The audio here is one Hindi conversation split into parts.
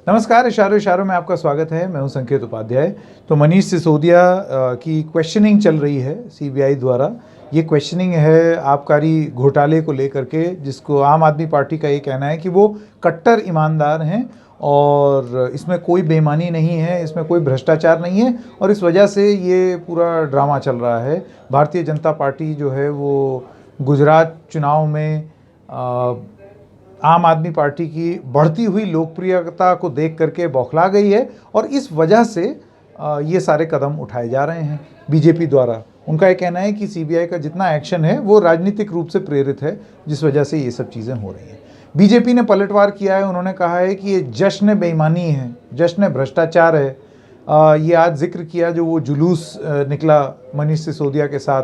नमस्कार, इशारों इशारों में आपका स्वागत है। मैं हूं संकेत उपाध्याय। तो मनीष सिसोदिया की क्वेश्चनिंग चल रही है सीबीआई द्वारा। ये क्वेश्चनिंग है आबकारी घोटाले को लेकर के, जिसको आम आदमी पार्टी का ये कहना है कि वो कट्टर ईमानदार हैं और इसमें कोई बेईमानी नहीं है, इसमें कोई भ्रष्टाचार नहीं है और इस वजह से ये पूरा ड्रामा चल रहा है। भारतीय जनता पार्टी जो है वो गुजरात चुनाव में आम आदमी पार्टी की बढ़ती हुई लोकप्रियता को देख करके बौखला गई है और इस वजह से ये सारे कदम उठाए जा रहे हैं बीजेपी द्वारा। उनका ये कहना है कि सीबीआई का जितना एक्शन है वो राजनीतिक रूप से प्रेरित है, जिस वजह से ये सब चीज़ें हो रही हैं। बीजेपी ने पलटवार किया है। उन्होंने कहा है कि ये जश्न बेईमानी है, जश्न भ्रष्टाचार है। ये आज जिक्र किया जो वो जुलूस निकला मनीष सिसोदिया के साथ,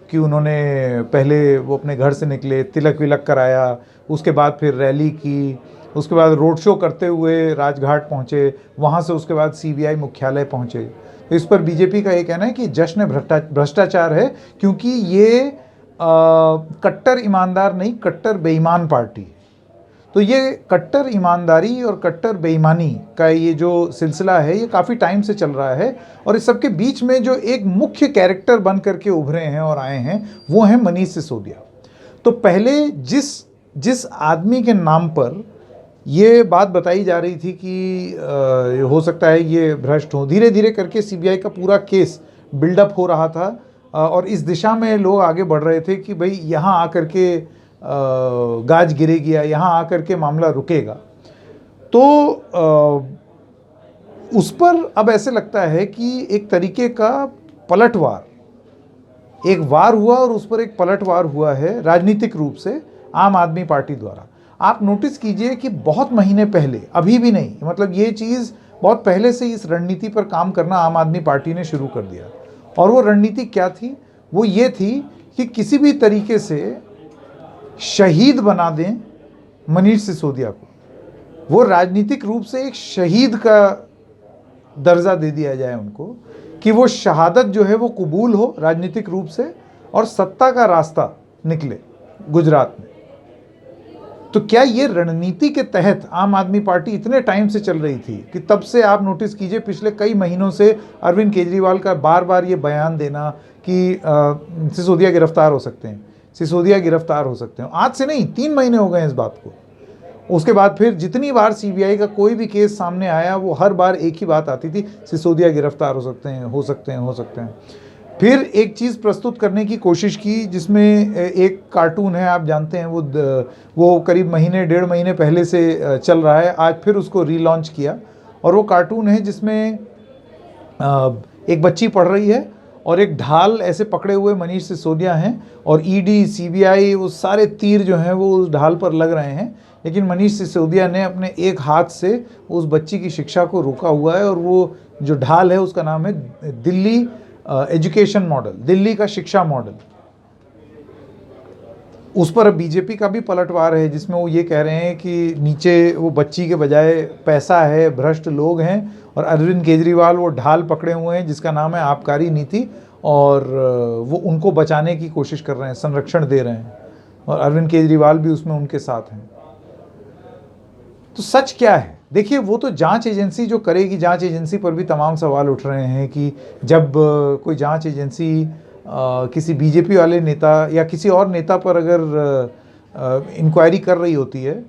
कि उन्होंने पहले वो अपने घर से निकले, तिलक विलक कराया, उसके बाद फिर रैली की, उसके बाद रोड शो करते हुए राजघाट पहुँचे, वहाँ से उसके बाद सीबीआई मुख्यालय पहुँचे। तो इस पर बीजेपी का ये कहना है कि जश्न भ्रष्टाचार है, क्योंकि ये कट्टर ईमानदार नहीं, कट्टर बेईमान पार्टी है। तो ये कट्टर ईमानदारी और कट्टर बेईमानी का ये जो सिलसिला है ये काफ़ी टाइम से चल रहा है और इस सब के बीच में जो एक मुख्य कैरेक्टर बन करके उभरे हैं और आए हैं वो हैं मनीष सिसोदिया। तो पहले जिस आदमी के नाम पर ये बात बताई जा रही थी कि हो सकता है ये भ्रष्ट हो, धीरे धीरे करके सीबीआई का पूरा केस बिल्डअप हो रहा था और इस दिशा में लोग आगे बढ़ रहे थे कि भाई यहाँ आकर के गाज गिरेगी या यहाँ आकर के मामला रुकेगा। तो उस पर अब ऐसे लगता है कि एक तरीके का पलटवार, एक वार हुआ और उस पर एक पलटवार हुआ है राजनीतिक रूप से आम आदमी पार्टी द्वारा। आप नोटिस कीजिए कि बहुत महीने पहले, अभी भी नहीं, मतलब ये चीज़ बहुत पहले से इस रणनीति पर काम करना आम आदमी पार्टी ने शुरू कर दिया। और वो रणनीति क्या थी? वो ये थी कि किसी भी तरीके से शहीद बना दें मनीष सिसोदिया को, वो राजनीतिक रूप से एक शहीद का दर्जा दे दिया जाए उनको, कि वो शहादत जो है वो कबूल हो राजनीतिक रूप से और सत्ता का रास्ता निकले गुजरात में। तो क्या ये रणनीति के तहत आम आदमी पार्टी इतने टाइम से चल रही थी कि तब से आप नोटिस कीजिए पिछले कई महीनों से अरविंद केजरीवाल का बार बार ये बयान देना कि सिसोदिया गिरफ्तार हो सकते हैं, सिसोदिया गिरफ्तार हो सकते हैं। आज से नहीं, 3 महीने हो गए इस बात को। उसके बाद फिर जितनी बार सीबीआई का कोई भी केस सामने आया वो हर बार एक ही बात आती थी, सिसोदिया गिरफ्तार हो सकते हैं, हो सकते हैं, हो सकते हैं। फिर एक चीज़ प्रस्तुत करने की कोशिश की जिसमें एक कार्टून है, आप जानते हैं, वो करीब महीने 1.5 महीने पहले से चल रहा है। आज फिर उसको रीलॉन्च किया और वो कार्टून है जिसमें एक बच्ची पढ़ रही है और एक ढाल ऐसे पकड़े हुए मनीष सिसोदिया हैं और ईडी, सीबीआई, वो सारे तीर जो हैं वो उस ढाल पर लग रहे हैं, लेकिन मनीष सिसोदिया ने अपने एक हाथ से उस बच्ची की शिक्षा को रोका हुआ है। और वो जो ढाल है उसका नाम है दिल्ली एजुकेशन मॉडल, दिल्ली का शिक्षा मॉडल। उस पर बीजेपी का भी पलटवार है जिसमें वो ये कह रहे हैं कि नीचे वो बच्ची के बजाय पैसा है, भ्रष्ट लोग हैं और अरविंद केजरीवाल वो ढाल पकड़े हुए हैं जिसका नाम है आबकारी नीति और वो उनको बचाने की कोशिश कर रहे हैं, संरक्षण दे रहे हैं और अरविंद केजरीवाल भी उसमें उनके साथ हैं। तो सच क्या है? देखिए, वो तो जांच एजेंसी जो करेगी, जांच एजेंसी पर भी तमाम सवाल उठ रहे हैं कि जब कोई जांच एजेंसी किसी बीजेपी वाले नेता या किसी और नेता पर अगर इंक्वायरी कर रही होती है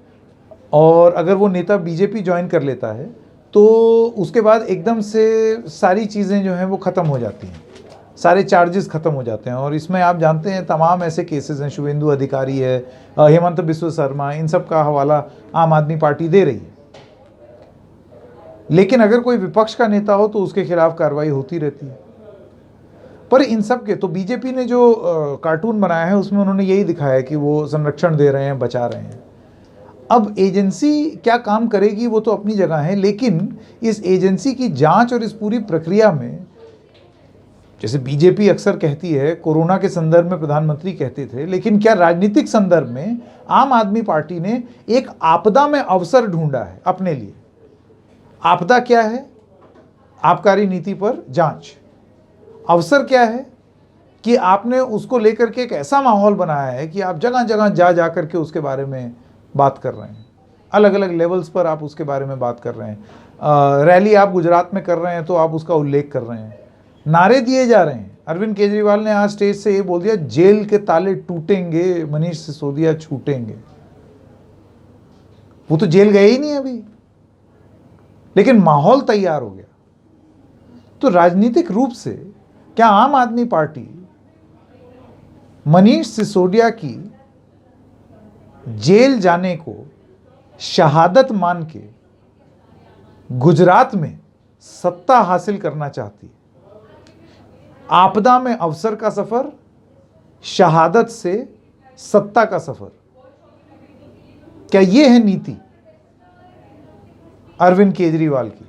और अगर वो नेता बीजेपी ज्वाइन कर लेता है तो उसके बाद एकदम से सारी चीज़ें जो हैं वो ख़त्म हो जाती हैं, सारे चार्जेस ख़त्म हो जाते हैं। और इसमें आप जानते हैं तमाम ऐसे केसेस हैं, शुभेंदु अधिकारी है, हेमंत बिस्व शर्मा, इन सब का हवाला आम आदमी पार्टी दे रही है। लेकिन अगर कोई विपक्ष का नेता हो तो उसके खिलाफ कार्रवाई होती रहती है। पर इन सब के तो बीजेपी ने जो कार्टून बनाया है उसमें उन्होंने यही दिखाया कि वो संरक्षण दे रहे हैं, बचा रहे हैं। अब एजेंसी क्या काम करेगी वो तो अपनी जगह है, लेकिन इस एजेंसी की जांच और इस पूरी प्रक्रिया में, जैसे बीजेपी अक्सर कहती है, कोरोना के संदर्भ में प्रधानमंत्री कहते थे, लेकिन क्या राजनीतिक संदर्भ में आम आदमी पार्टी ने एक आपदा में अवसर ढूंढा है अपने लिए? आपदा क्या है? आबकारी नीति पर जांच। अवसर क्या है कि आपने उसको लेकर के एक ऐसा माहौल बनाया है कि आप जगह जगह जा करके उसके बारे में बात कर रहे हैं। अलग अलग लेवल्स पर आप उसके बारे में बात कर रहे हैं। रैली आप गुजरात में कर रहे हैं तो आप उसका उल्लेख कर रहे हैं, नारे दिए जा रहे हैं। अरविंद केजरीवाल ने आज स्टेज से ये बोल दिया, जेल के ताले टूटेंगे, मनीष सिसोदिया छूटेंगे। वो तो जेल गए ही नहीं अभी, लेकिन माहौल तैयार हो गया। तो राजनीतिक रूप से क्या आम आदमी पार्टी मनीष सिसोदिया की जेल जाने को शहादत मान के गुजरात में सत्ता हासिल करना चाहती है? आपदा में अवसर का सफर, शहादत से सत्ता का सफर, क्या यह है नीति अरविंद केजरीवाल की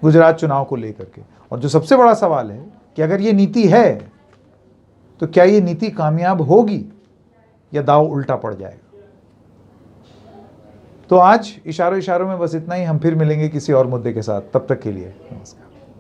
गुजरात चुनाव को लेकर के? और जो सबसे बड़ा सवाल है कि अगर ये नीति है तो क्या ये नीति कामयाब होगी या दांव उल्टा पड़ जाएगा? तो आज इशारों इशारों में बस इतना ही। हम फिर मिलेंगे किसी और मुद्दे के साथ। तब तक के लिए नमस्कार।